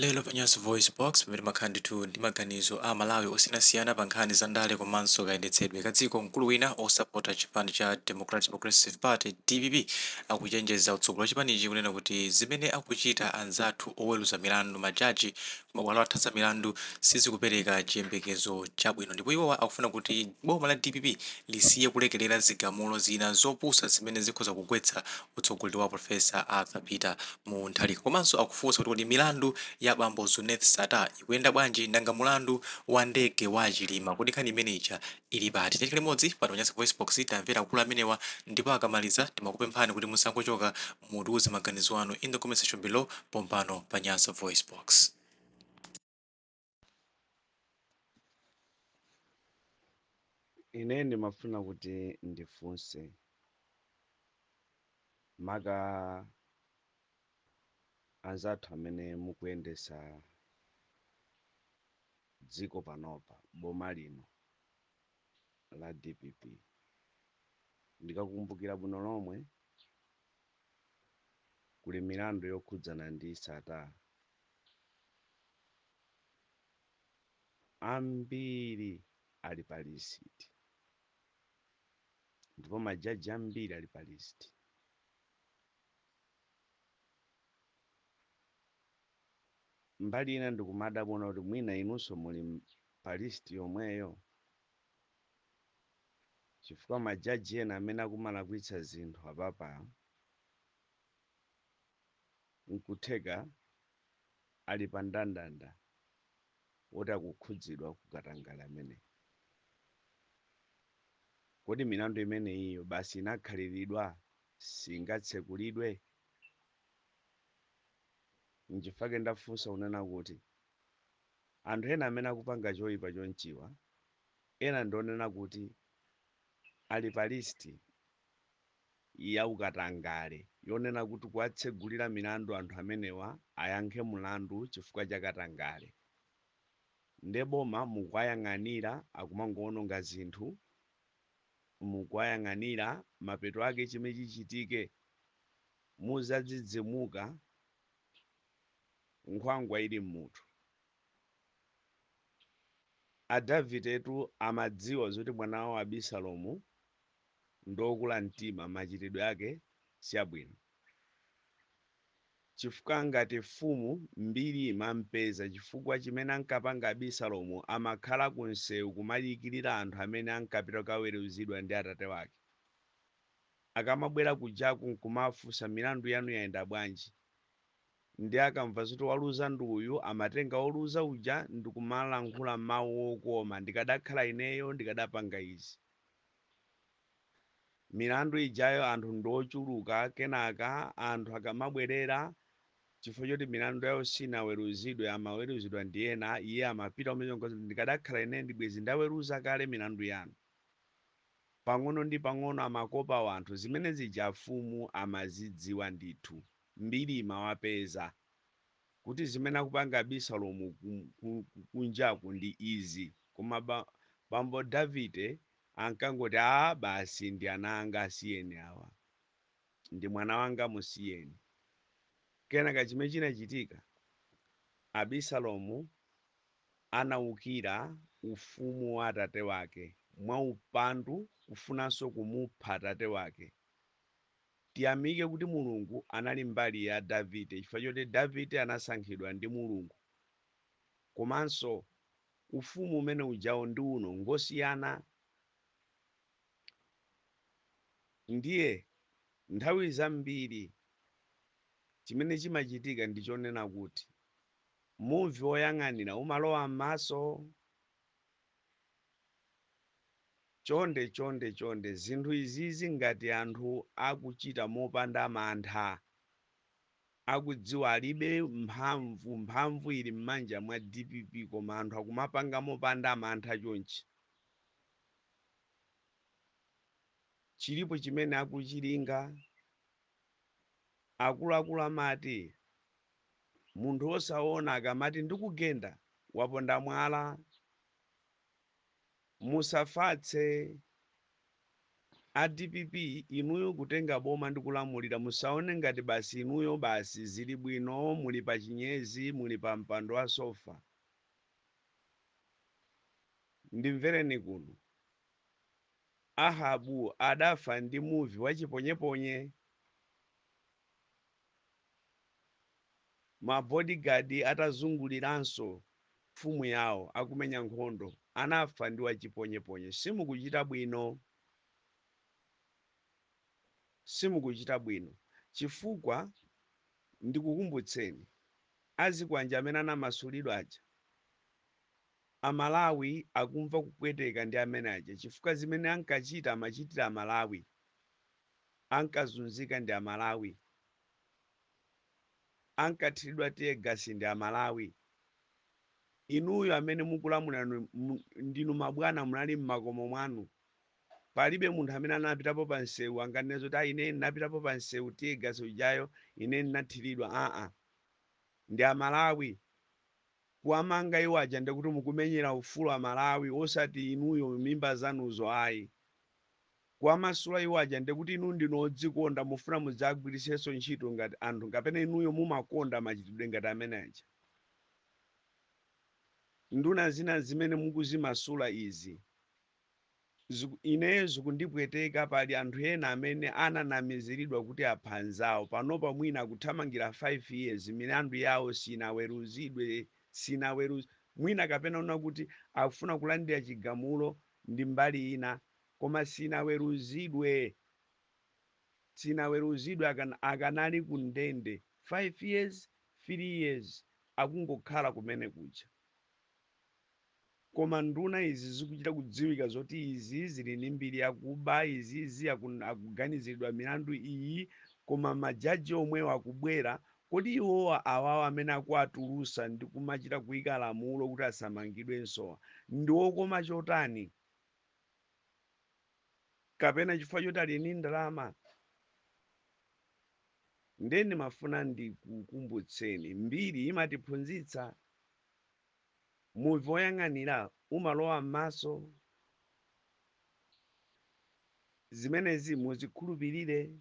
Lelo panyanso voice box pamene makhanditu ndi maganizo a Malawi osiyanasiyana pa nkhani za ndale komanso kayendetsedwe ka dziko. Mkulu wina osapota chipani cha Democratic Progressive Party DPP akuchenjeza utsogoleri wa chipanichi kunena kuti zimene akuchita anzathu oweruza milandu majaji mabwalo othatsa milandu sizikupereka chiyembekezo chabwino, ndipo iwowa akufuna kuti boma la DPP lisiye kulekelera zigamulo zina zopusa zimene zikhoza kugwetsa utsogoleri wa Profesa Arthur Peter Mutharika. Komanso akufunsa kuti kodi milandu ya bambo Zuneth Sata ikuyenda bwanji, nanga mulandu wa ndege wa Chilima kodi nkhani imeneyi ili pati. Tiyeni limodzi pa Panyansa voice box tamvera akulu amenewa, ndipo akamaliza timakupemphani kuti musangochoka, mutiuze maganizo anu in the comment section below pompano pa Panyansa voice box. Ine ndimafuna kuti ndifunse maka anzathu amene mukuyendesa dziko panopa boma lino la DPP. Ndikakumbukira bwino lomwe kuli milandu yokhudzana ndi Sata ambiri ali pa lisiti, ndipo majaji ambiri ali pa lisiti. Mbali ina ndikumadabona kuti mwina inunso muli pa lisiti yomweyo, chifukwa majaji ena amene akumalakwitsa zinthu apapa nkutheka ali pa ndandanda woti akukhudzidwa kukatangale amene. Kodi milandu imeneyiyo basi inakhaliridwa singatsekulidwe? Nchifukwa ndafunsa unena kuti anthu ena amene akupanga choyipa chonchiwa ena ndionena kuti ali pa listi ya ukatangale yonena kuti kuwatsegulira milandu anthu amenewa ayankhe mulandu chifukwa cha katangale. Nde boma mukwayang'anira akumangoononga zinthu, mukwayang'anira mapeto ake chimene chichitike muzadzidzimuka nkhwangwa ili mmutu. A David etu amadziwa zoti mwana wawo Abisalomu ndokula mtima, machitidwe ake siyabwino. Chifukwa ngati mfumu mbiri imampeza chifukwa chimene ankapanga Abisalomu amakhala kunsewu kumalikirira anthu amene ankapita kukaweruzidwa ndi atate wake. Akamabwera kujaku nkumafunsa milandu yanu yayenda bwanji, ndi akamva zoti waluza ndi uyu amatenga oluza uja ndikumalankhula mawu okoma, ndikadakhala ineyo ndikadapanga izi. Milandu ijayo anthu ndochuluka, kenaka anthu akamabwerera chifukwa choti milandu yawo sinaweruzidwe amaweruzidwa ndi ena, iye amapita umene ndikadakhala ine ndibwezi ndaweruza kale milandu yanu. Pang'ono ndi pang'ono amakopa wanthu, zimene zija afumu amazidziwa ndithu, mbiri imawapeza kuti zimene akupanga Abisalomu kunjaku ndi izi. Koma bambo Davide ankangoti basi ndi ana anga asiyeni awa, ndi mwana wanga musiyeni. Kenaka chimene chinachitika, Abisalomu anawukira ufumu wa atate wake mwa upandu kufunanso kumupha atate wake. Tiyamike kuti Mulungu anali mbali ya Davide chifukwa choti Davide anasankhidwa ndi Mulungu, komanso ufumu umene ujawo ndi uno ngosiyana. Ndiye nthawi zambiri chimene chimachitika ndichonena kuti muvi woyang'anira umalowa m'maso. Chonde zinthu izizi ngati anthu akuchita mopanda mantha, akudziwa alibe mphamvu ili m'manja mwa DPP, koma anthu akumapanga mopanda mantha chonchi. Chilipo chimene akuchilinga, akuluakulu amati munthu osaona akamati ndikugenda waponda mwala, musafatse. a DPP inuyo kutenga boma ndi kulamulira, musaone ngati basi inuyo basi zili bwino, muli pa chinyezi, muli pa mpando wa sofa. Ndimvereni kuno, Ahabu adafa ndi muvi wachiponyeponye, ma bodyguard atazunguliranso mfumu yawo akumenya nkhondo, anafa ndi wachiponyeponye. Simukuchita bwino, simukuchita bwino, chifukwa ndikukumbutseni azikwanja amene anamasulidwa aja, Amalawi akumva kupweteka ndi amene aja, chifukwa zimene ankachita amachitira Amalawi, ankazunzika ndi Amalawi, ankathiridwa tiyegasi ndi Amalawi. Inuyo amene mukulamula ndinu mabwana, munali mmakomo mwanu, palibe munthu amene anapitapo pa nsewu anganene kuti ine napitapo pa nsewu tiyegasi ujayo ine nathiridwa. Ndi Amalawi. Kuamanga iwo aja ndikuti mukumenyera ufulu Amalawi, osati inuyo mimba zanuzo ayi. Kuamasula iwo aja ndikuti inu ndinu odzikonda, mufuna mudzagwirisenso ntchito ngati anthu, kapena inuyo mumakonda machitidwe ngati amene aja. Nduna zina zimene mukuzimasula izi, ineyo zikundipweteka. Pali anthu ena amene ananamiziridwa kuti apha anzawo, panopa mwina kuthamangira 5 years, milandu yawo sinaweruzidwe, mwina kapena una kuti akufuna kulandira chigamulo ndi mbali ina, koma sinaweruzidwe, akanali ku ndende 5 years 3 years akungokhala kumene kuja. Koma nduna izi zikuchita kudziwika zoti izi zili ndi mbiri yakuba, izizi akuganiziridwa milandu iyi, koma majaji omwewo akubwera. Kodi iwowa awawo amene akuatulusa ndi kumachita kuyika lamulo kuti asamangidwensowa ndi okoma chotani? Kapena chifukwa choti ali ndi ndalama? Ndeni mafuna ndikukumbutseni, mbiri imatiphunzitsa. Muvi woyang'anira umalowa m'maso, zimenezi muzikhulupirire.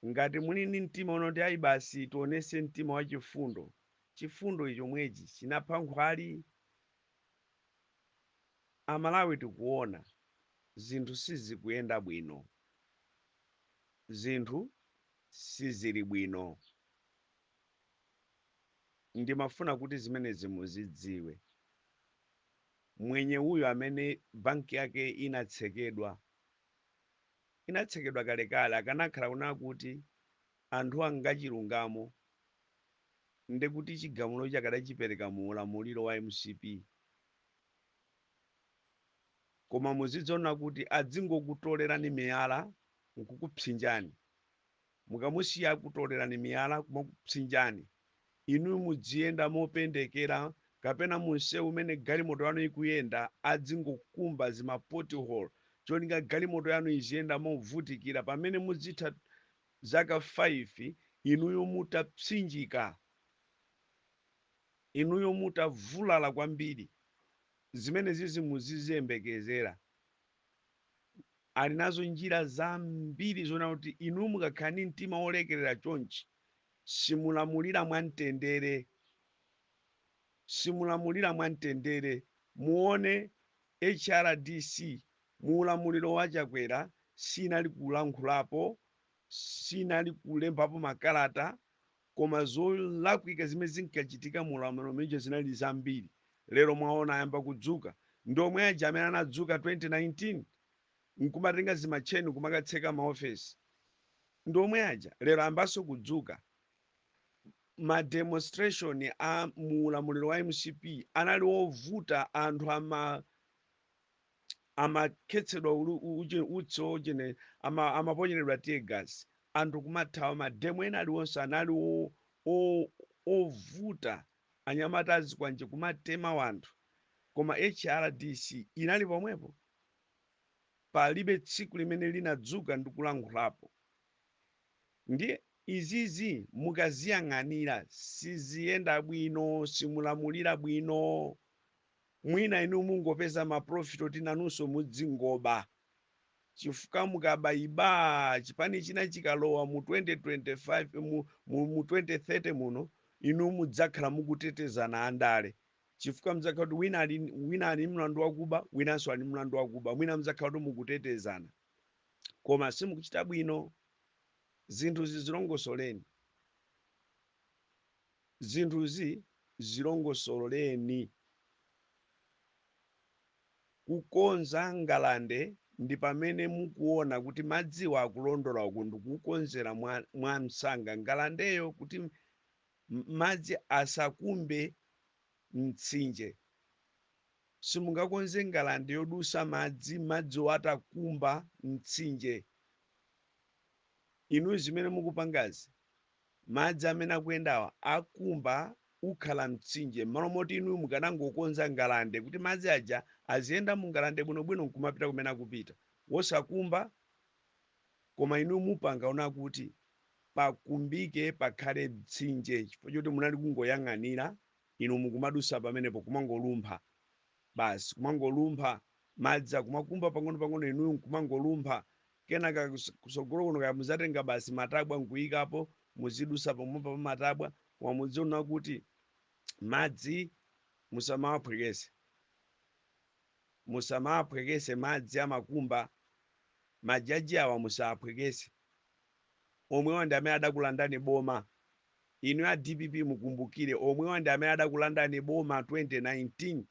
Ngati muli ndi mtima unoti ayi basi tionese mtima wa chifundo, chifundo icho mwechi chinapha nkhwali. Amalawi tikuona zinthu sizikuyenda bwino, zinthu sizili bwino. Ndimafuna kuti zimenezi muzidziwe. Mwenye uyo amene banki yake inatsekedwa kalekale, akanakhala kuna kuti anthu angachilungamo, nde kuti chigamulo chakadachipereka mu ulamuliro wa MCP. Koma muzidziona kuti adzingokutolerani miyala nkukupsinjani, mukamusiya akutolerani miyala kumakupsinjani, inu mudziyenda mopendekera, kapena munsewu umene galimoto yanu ikuyenda adzingokumba zima pothole, cholinga galimoto yanu iziyenda movutikira. Pamene muzitha zaka 5 inuyo mutapsinjika, inuyo mutavulala kwambiri. Zimene zizi muzizembekezera. Ali nazo njira zambiri zona kuti inu mukakhala ndi mtima wolekerera chonchi, simulamulira mwamtendere, simulamulira mwamtendere. Muone HRDC mu ulamuliro wa Chakwera sinali kulankhulapo, sinali kulembapo makalata, koma zolakwika zimene zinkachitika mu ulamuliro umenewo zinali zambiri. Lero mwaona ayamba kudzuka, ndomwe aja amene anadzuka 2019 nkumatenga zimatcheni kumakatseka maofesi, ndomwe aja lero ayambanso kudzuka. Ma demonstration a mu ulamuliro wa MCP anali wovuta, anthu amakhetsedwa utso ojene, amaponyeredwa tear gas, anthu kumathawa. Mademo ena aliwonse anali ovuta, anyamata azikwanje kumatema wanthu. Koma HRDC inali pomwepo, palibe tsiku limene linadzuka ndikulankhulapo. Ndiye izizi mukaziyang'anira siziyenda bwino, simulamulira bwino. mwina inu mungopeza maprofit oti nanunso mudzingoba chifukwa mukabayiba chipani china chikalowa mu 2025 mu 2030 muno inu mudzakhala mukutetezana andale chifukwa mudzakhala kuti wina ali mlandu wakuba winanso ali mlandu wakuba mwina mudzakhala kuti mukutetezana koma simukuchita bwino. Zinthuzi zilongosoleni, zinthuzi zilongosoleni. Kukonza ngalande ndi pamene mukuona kuti madziwo akulondola uku ndikukonzera mwa msanga ngalandeyo kuti madzi asakumbe mtsinje. Simungakonze ngalande yodusa madzi atakumba mtsinje. Inu zimene mukupangazi madzi amene akuyendawa akumba ukhala mtsinje malo moti inu mukanangokonza ngalande kuti madzi aja aziyenda mu ngalande bwinobwino nkumapita kumene akupita wosakumba. Koma inu mupanga ona kuti pakumbike pakhale mtsinje chifukwa choti munali kungoyang'anira inu mukumadusa pamenepo kumangolumpha basi kumangolumpha madzi akumakumba pang'ono inu nkumangolumpha kenaka kusogolo kuno kaya muzatenga basi matabwa nkuyikapo muzidusa pomwepa pa matabwa koma mudziona kuti madzi musamaphwekese madzi amakumba. Majaji awa musaphwekese omwewa ndi amene adakulandani boma inu ya DPP mukumbukire omwewa ndi amene adakulandani boma 2019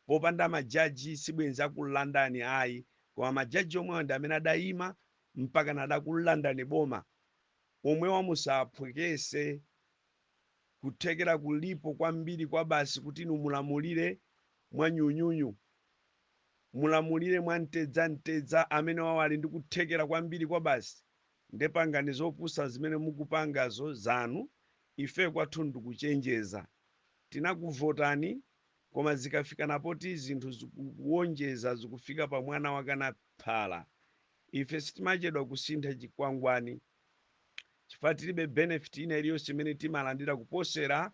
popanda majaji sibwenzi akulandani ayi koma majaji omwewa ndi amene adayima mpaka nadakulandani boma. Omwewa musaphwekese kuthekera kulipo kwambiri kwa basi kuti inu mulamulire mwa nyunyunyu mulamulire mwa ntedza amene wawali ndi kuthekera kwambiri kwa basi ndepangani zopusa zimene mukupangazo zanu. Ife kwathu ndikuchenjeza tinakuvotani koma zikafika napoti zinthu zikuwonjeza zikufika pa mwana wakana phala ife sitimachedwa kusintha chikwangwani chifukwa tilibe benefit ina iliyonse imene timalandira kuposera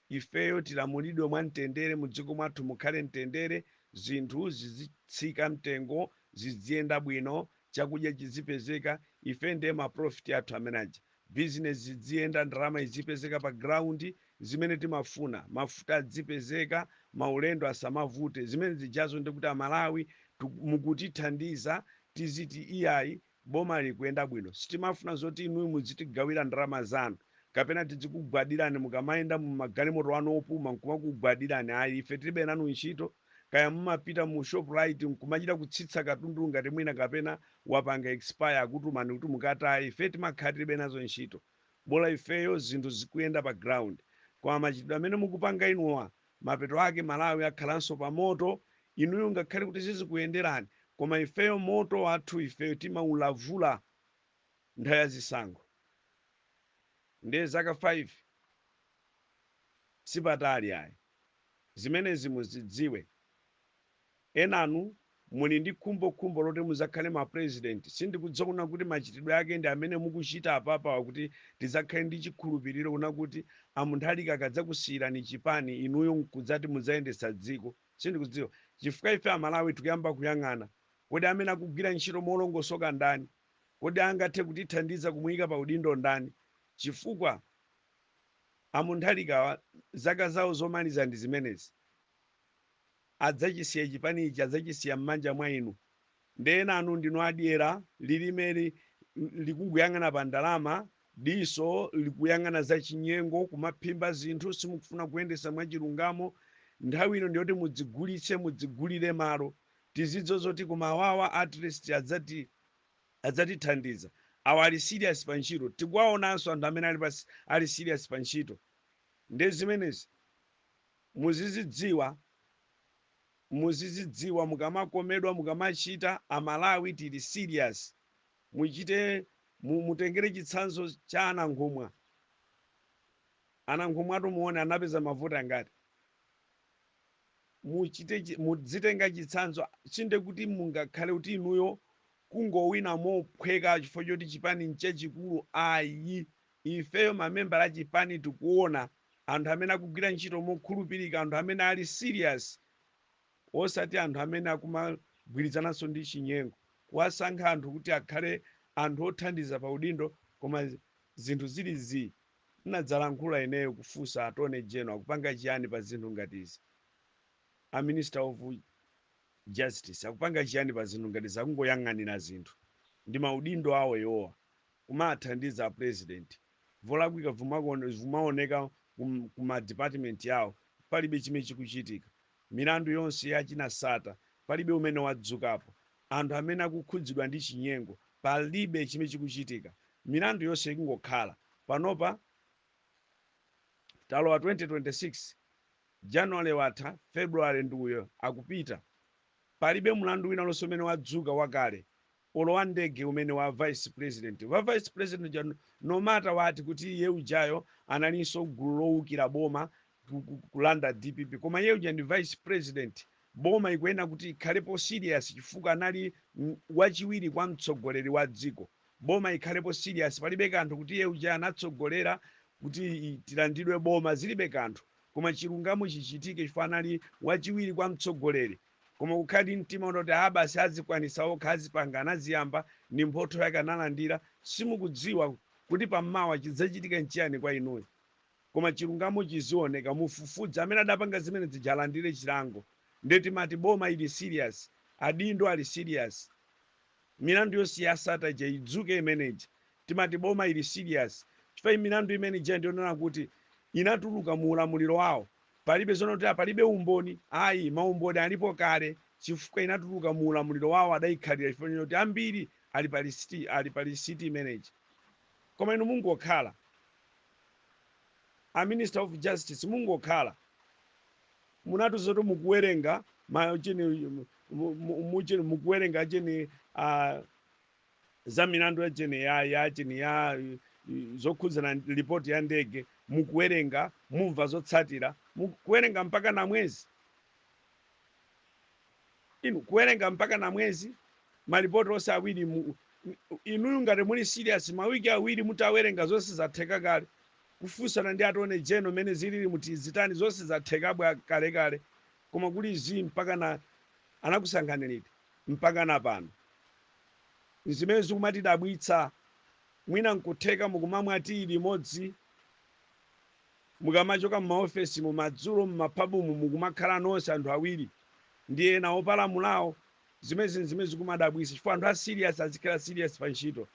ifeyo tilamulidwe mwa mtendere mudziko mwathu mukhale mtendere zinthu zizitsika mtengo ziziyenda bwino chakudya chizipezeka ife ndiye maprofit athu amenaja business ziziyenda ndalama izipezeka pa ground zimene timafuna mafuta adzipezeka maulendo asamavute zimene zijazo ndikuti amalawi mukutithandiza tiziti iyayi boma likuyenda bwino sitimafuna zoti inu muzitigawira ndalama zanu kapena tizikugwadirani mukamayenda mu magalimoto anu opuma nkumakugwadirani ayi ife tilibe nanu ntchito kaya mumapita mu Shoprite nkumachita kutsitsa katundu ngati mwina kapena wapanga expire akutumani kuti mukatayi ife timakhala tilibe nazo ntchito bola ifeyo zinthu zikuyenda pa ground koma machitidwe amene mukupanga inuwa mapeto ake Malawi akhalanso pa moto inuyo ngakhale kuti sizikuyenderani koma ifeyo moto wathu ifeyo timaulavula nthawi ya zisankho ndiye zaka 5 sipatali ayi zimenezi muzidziwe. Enanu muli ndi khumbo loti muzakhale ma president sindikudziona kuti machitidwe ake ndi amene mukuchita apapa kuti tizakhale ndi chikhulupiriro kuna kuti amunthu alika akadzakusiyirani chipani inuyo nkudzati mudzayendesa dziko sindikudziwa chifukwa ife amalawi tikuyamba kuyang'ana kodi amene akugwira ntchito molongosoka ndani kodi angathe kutithandiza kumuyika pa udindo ndani chifukwa amunthu alika zaka zawo zomaliza ndi zimenezi adzachisiya chipani ichi adzachisiya m'manja mwa inu ndena anu ndinu adyera lilimeri likunguyang'ana pa ndalama diso likuyang'ana za chinyengo kumaphimba zinthu simukufuna kuyendesa mwachilungamo nthawi ino ndiyoti mudzigulire malo tizidzo zoti kumawawa at least adzatithandiza awa ali serious pa ntchito tikuwaonanso anthu amene ali serious pa ntchito ndi zimenezi muzizidziwa mukamakomedwa mukamachita amalawi tili serious muchite mutengere chitsanzo cha anankhumwa tumuone anapeza mavuto angati mudzitenga chitsanzo chinde kuti mungakhale kuti inuyo kungowina mophweka chifukwa choti chipani nchachikulu ayi ifeyo mamembala a chipani tikuona anthu amene akugwira ntchito mokhulupirika anthu amene ali serious osati anthu amene akumagwirizananso ndi chinyengo, kuwasankha anthu kuti akhale anthu othandiza pa udindo. Koma zinthu zili ndinadzalankhula ineyo kufunsa attorney general akupanga chiyani pa zinthu ngati izi, a minister of justice akupanga chiyani pa zinthu ngati izi, akungoyang'anira zinthu ndi maudindo awo yowa kumathandiza president. Volakwika vumaoneka kuma department yawo, palibe chimene chikuchitika. Milandu yonse yachinasata palibe umene wadzukapo. Anthu amene akukhudzidwa ndi chinyengo palibe chimene chikuchitika. Milandu yonse ikungokhala panopa. Talowa 2026 January watha, February ndiuyo akupita, palibe mlandu wina lonse umene wadzuka wakale olowa ndege umene wa vice president. Wa vice president no matter what kuti iye ujayo analinso gulu lowukira boma kulanda DPP, koma iye uja ndi vice president. Boma ikuyenera kuti ikhalepo serious chifukwa anali wachiwiri kwa mtsogoleri wa dziko. Boma ikhalepo serious, palibe kanthu kuti iye uja anatsogolera kuti tilandidwe boma, zilibe kanthu. Koma chilungamo chichitike chifukwa anali wachiwiri kwa mtsogoleri. Koma kukhadi mtima unoti basi azikwanisa okha azipanga anaziyamba ni mphotho yake analandira, simukudziwa kuti pammawa chidzachitika nchiyani kwa inuyo. Koma chilungamo chizioneka, mufufudza amene adapanga zimene zijalandire chilango. Ndeti mati boma ili serious, adindo ali serious, milandu yonse yasata ija idzuke imeneji. Timati boma ili serious chifukwa milandu imene ija ndionena kuti inatuluka mu ulamuliro wawo. Palibe zonoti palibe umboni, ayi maumboni alipo kale chifukwa inatuluka mu ulamuliro wawo adayikhalira chifukwa kuti ambiri ali pa lisiti imeneji. Koma inu mungokhala a minister of justice, mungokhala munatuzoti mukuwerenga mukuwerenga cheni za milandu yacheni ya zokhudzana ripoti ya ndege, mukuwerenga mumva zotsatira, mukuwerenga mpaka na mwezi. Inu kuwerenga mpaka na mwezi maripoti onse awiri. Inuyu ngati muli serious, mawiki awiri mutawerenga zonse zatheka kale. Kufunsana ndi attorney general mene zilili muti zitani zonse zatheka bwa kale. Koma kuli mpaka na anakusankhaniriti mpaka na pano. Zimene zikumatidabwitsa, mwina nkutheka mukumamwati limodzi, mukamachoka m'maofesi mumadzulo m'maphabumu mukumakhala nonse anthu awiri ndi ena opalamulawo. Zimene zikumadabwitsa chifukwa anthu a serious azikhala serious pa ntchito.